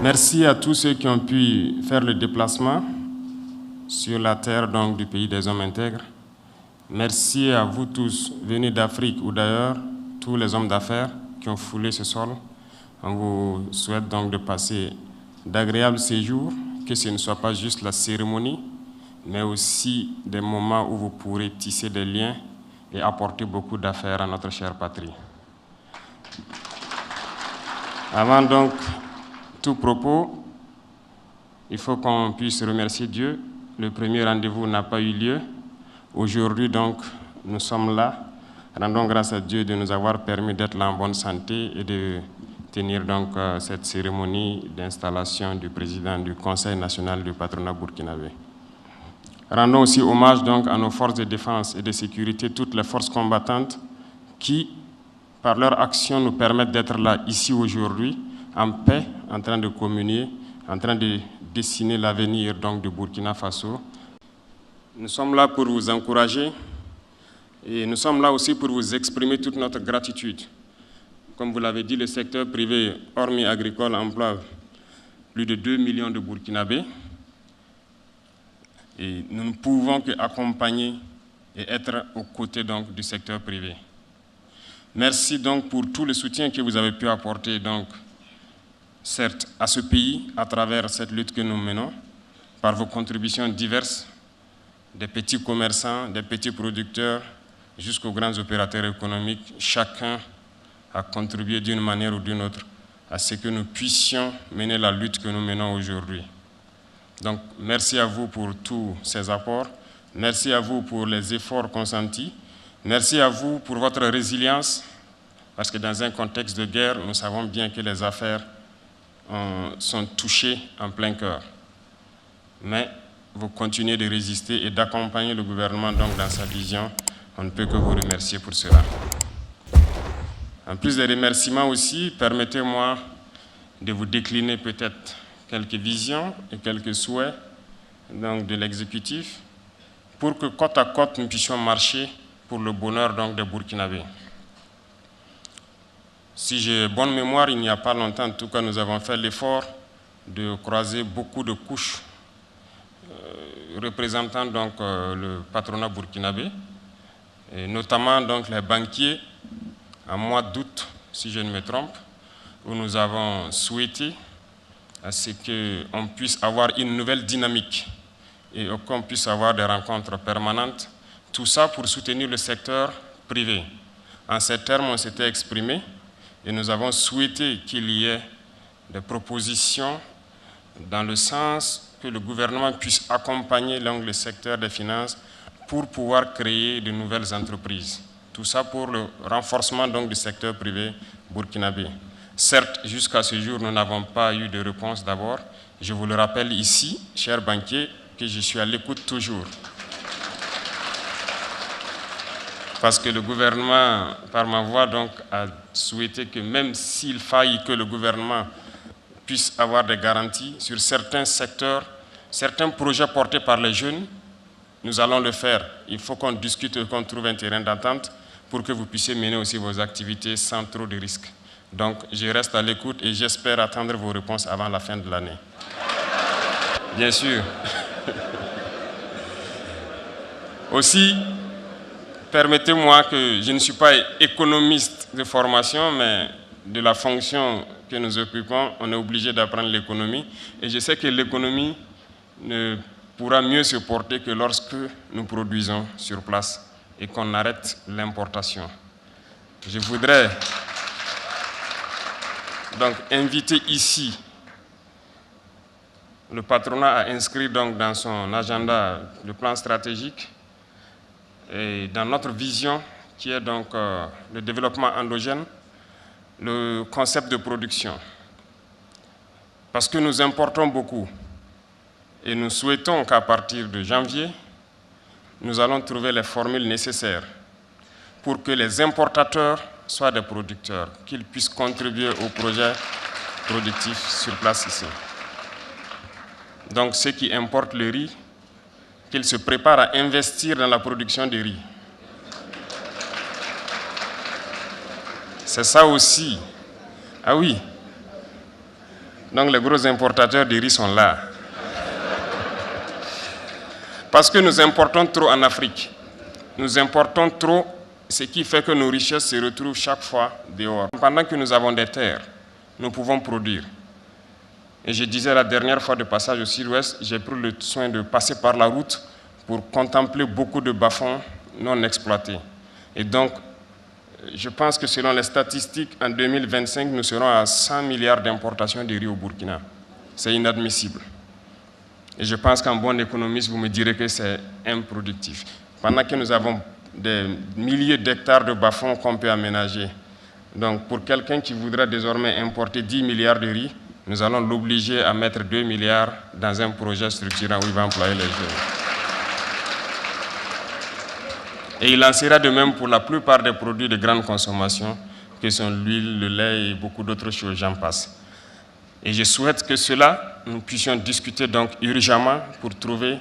Merci à tous ceux qui ont pu faire le déplacement sur la terre donc, du pays des hommes intègres. Merci à vous tous, venus d'Afrique ou d'ailleurs, tous les hommes d'affaires qui ont foulé ce sol. On vous souhaite donc de passer d'agréables séjours, que ce ne soit pas juste la cérémonie, mais aussi des moments où vous pourrez tisser des liens et apporter beaucoup d'affaires à notre chère patrie. Avant donc tout propos, il faut qu'on puisse remercier Dieu. Le premier rendez-vous n'a pas eu lieu. Aujourd'hui, donc, nous sommes là. Rendons grâce à Dieu de nous avoir permis d'être là en bonne santé et de tenir donc cette cérémonie d'installation du président du Conseil national du patronat burkinabé. Rendons aussi hommage donc à nos forces de défense et de sécurité, toutes les forces combattantes qui, par leur action, nous permettent d'être là ici aujourd'hui, en paix, en train de communier, en train de dessiner l'avenir donc du Burkina Faso. Nous sommes là pour vous encourager et nous sommes là aussi pour vous exprimer toute notre gratitude. Comme vous l'avez dit, le secteur privé, hormis agricole, emploie plus de 2 millions de Burkinabés. Et nous ne pouvons qu'accompagner et être aux côtés donc, du secteur privé. Merci donc pour tout le soutien que vous avez pu apporter, donc, certes, à ce pays à travers cette lutte que nous menons, par vos contributions diverses, des petits commerçants, des petits producteurs, jusqu'aux grands opérateurs économiques. Chacun a contribué d'une manière ou d'une autre à ce que nous puissions mener la lutte que nous menons aujourd'hui. Donc, merci à vous pour tous ces apports. Merci à vous pour les efforts consentis. Merci à vous pour votre résilience, parce que dans un contexte de guerre, nous savons bien que les affaires sont touchées en plein cœur. Mais vous continuez de résister et d'accompagner le gouvernement donc, dans sa vision. On ne peut que vous remercier pour cela. En plus des remerciements aussi, permettez-moi de vous décliner peut-être quelques visions et quelques souhaits donc, de l'exécutif pour que côte à côte nous puissions marcher pour le bonheur donc, des Burkinabés. Si j'ai bonne mémoire, il n'y a pas longtemps, en tout cas, nous avons fait l'effort de croiser beaucoup de couches représentant donc, le patronat burkinabé, et notamment donc, les banquiers, en mois d'août, si je ne me trompe, où nous avons souhaité à ce qu'on puisse avoir une nouvelle dynamique et qu'on puisse avoir des rencontres permanentes, tout ça pour soutenir le secteur privé. En ces termes, on s'était exprimé et nous avons souhaité qu'il y ait des propositions dans le sens que le gouvernement puisse accompagner le secteur des finances pour pouvoir créer de nouvelles entreprises. Tout ça pour le renforcement donc, du secteur privé burkinabé. Certes, jusqu'à ce jour, nous n'avons pas eu de réponse d'abord. Je vous le rappelle ici, chers banquiers, que je suis à l'écoute toujours. Parce que le gouvernement, par ma voix, donc, a souhaité que même s'il faille que le gouvernement puisse avoir des garanties sur certains secteurs, certains projets portés par les jeunes, nous allons le faire. Il faut qu'on discute et qu'on trouve un terrain d'entente pour que vous puissiez mener aussi vos activités sans trop de risques. Donc, je reste à l'écoute et j'espère attendre vos réponses avant la fin de l'année. Bien sûr. Aussi, permettez-moi que je ne suis pas économiste de formation, mais de la fonction que nous occupons, on est obligé d'apprendre l'économie. Et je sais que l'économie ne pourra mieux se porter que lorsque nous produisons sur place et qu'on arrête l'importation. Je voudrais donc inviter ici le patronat à inscrire donc dans son agenda le plan stratégique et dans notre vision qui est donc le développement endogène, le concept de production. Parce que nous importons beaucoup et nous souhaitons qu'à partir de janvier, nous allons trouver les formules nécessaires pour que les importateurs soient des producteurs, qu'ils puissent contribuer au projet productif sur place ici. Donc ceux qui importent le riz, qu'ils se préparent à investir dans la production de riz. C'est ça aussi. Ah oui. Donc les gros importateurs de riz sont là. Parce que nous importons trop en Afrique. Nous importons trop, ce qui fait que nos richesses se retrouvent chaque fois dehors. Pendant que nous avons des terres, nous pouvons produire. Et je disais la dernière fois de passage au sud-ouest, j'ai pris le soin de passer par la route pour contempler beaucoup de bas-fonds non exploités. Et donc, je pense que selon les statistiques, en 2025, nous serons à 100 milliards d'importations de riz au Burkina. C'est inadmissible. Et je pense qu'en bon économiste, vous me direz que c'est improductif. Pendant que nous avons des milliers d'hectares de bas-fonds qu'on peut aménager. Donc, pour quelqu'un qui voudra désormais importer 10 milliards de riz, nous allons l'obliger à mettre 2 milliards dans un projet structurant où il va employer les jeunes. Et il en sera de même pour la plupart des produits de grande consommation, que sont l'huile, le lait et beaucoup d'autres choses, j'en passe. Et je souhaite que cela, nous puissions discuter donc urgemment pour trouver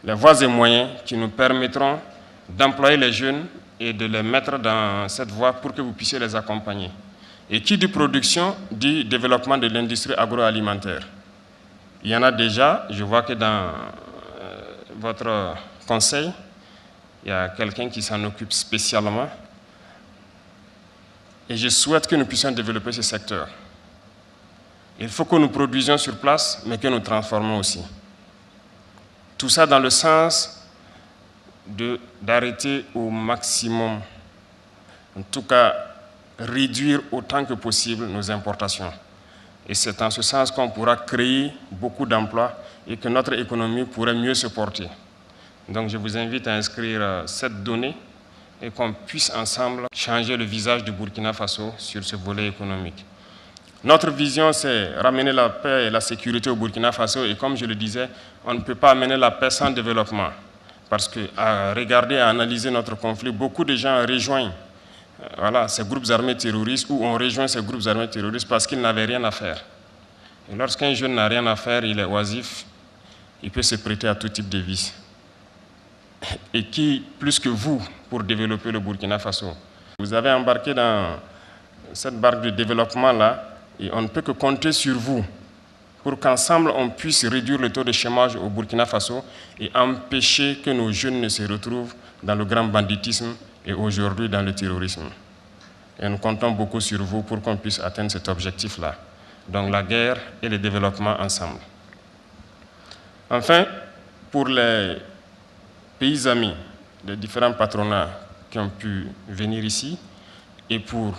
les voies et moyens qui nous permettront d'employer les jeunes et de les mettre dans cette voie pour que vous puissiez les accompagner. Et qui dit production, dit développement de l'industrie agroalimentaire. Il y en a déjà, je vois que dans votre conseil, il y a quelqu'un qui s'en occupe spécialement. Et je souhaite que nous puissions développer ce secteur. Il faut que nous produisions sur place, mais que nous transformons aussi. Tout ça dans le sens d'arrêter au maximum, en tout cas, réduire autant que possible nos importations. Et c'est en ce sens qu'on pourra créer beaucoup d'emplois et que notre économie pourrait mieux se porter. Donc je vous invite à inscrire cette donnée et qu'on puisse ensemble changer le visage du Burkina Faso sur ce volet économique. Notre vision, c'est ramener la paix et la sécurité au Burkina Faso et comme je le disais, on ne peut pas amener la paix sans développement. Parce qu'à regarder, à analyser notre conflit, beaucoup de gens rejoignent ces groupes armés terroristes ou ont rejoint ces groupes armés terroristes parce qu'ils n'avaient rien à faire. Et lorsqu'un jeune n'a rien à faire, il est oisif, il peut se prêter à tout type de vices. Et qui, plus que vous, pour développer le Burkina Faso? Vous avez embarqué dans cette barque de développement-là et on ne peut que compter sur vous pour qu'ensemble on puisse réduire le taux de chômage au Burkina Faso et empêcher que nos jeunes ne se retrouvent dans le grand banditisme et aujourd'hui dans le terrorisme. Et nous comptons beaucoup sur vous pour qu'on puisse atteindre cet objectif-là. Donc la guerre et le développement ensemble. Enfin, pour les pays amis des différents patronats qui ont pu venir ici et pour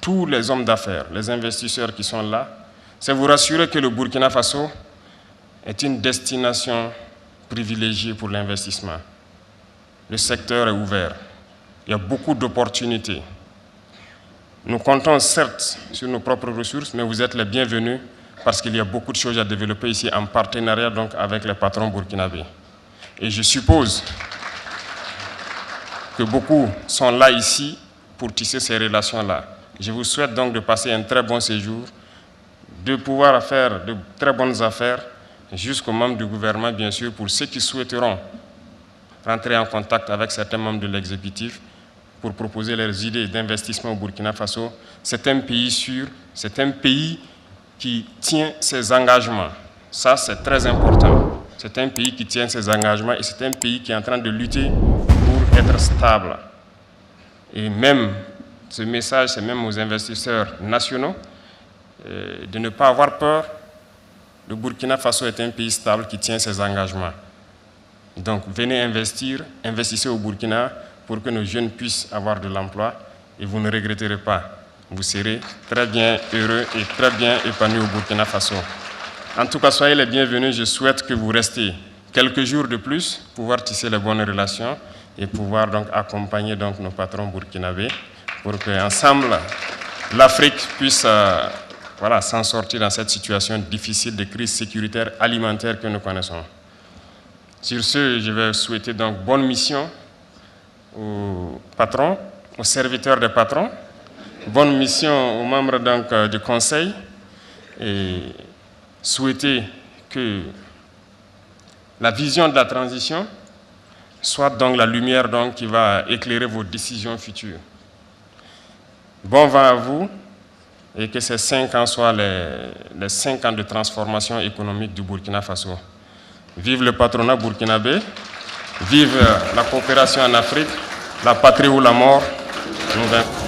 tous les hommes d'affaires, les investisseurs qui sont là, c'est vous rassurer que le Burkina Faso est une destination privilégiée pour l'investissement. Le secteur est ouvert. Il y a beaucoup d'opportunités. Nous comptons certes sur nos propres ressources, mais vous êtes les bienvenus parce qu'il y a beaucoup de choses à développer ici en partenariat donc avec les patrons burkinabés. Et je suppose que beaucoup sont là ici pour tisser ces relations-là. Je vous souhaite donc de passer un très bon séjour, de pouvoir faire de très bonnes affaires jusqu'aux membres du gouvernement, bien sûr, pour ceux qui souhaiteront rentrer en contact avec certains membres de l'exécutif pour proposer leurs idées d'investissement au Burkina Faso. C'est un pays sûr, c'est un pays qui tient ses engagements. Ça, c'est très important. C'est un pays qui tient ses engagements et c'est un pays qui est en train de lutter pour être stable. Et même, ce message, c'est même aux investisseurs nationaux, de ne pas avoir peur. Le Burkina Faso est un pays stable qui tient ses engagements. Donc, venez investir, investissez au Burkina pour que nos jeunes puissent avoir de l'emploi et vous ne regretterez pas. Vous serez très bien heureux et très bien épanouis au Burkina Faso. En tout cas, soyez les bienvenus. Je souhaite que vous restiez quelques jours de plus, pouvoir tisser les bonnes relations et pouvoir donc accompagner donc nos patrons burkinabés pour qu'ensemble, l'Afrique puisse s'en sortir dans cette situation difficile de crise sécuritaire alimentaire que nous connaissons. Sur ce, je vais souhaiter donc bonne mission aux patrons, aux serviteurs des patrons, bonne mission aux membres donc, du conseil et souhaiter que la vision de la transition soit donc la lumière donc, qui va éclairer vos décisions futures. Bon vent à vous, et que ces 5 ans soient les 5 ans de transformation économique du Burkina Faso. Vive le patronat burkinabé, vive la coopération en Afrique, la patrie ou la mort. Nous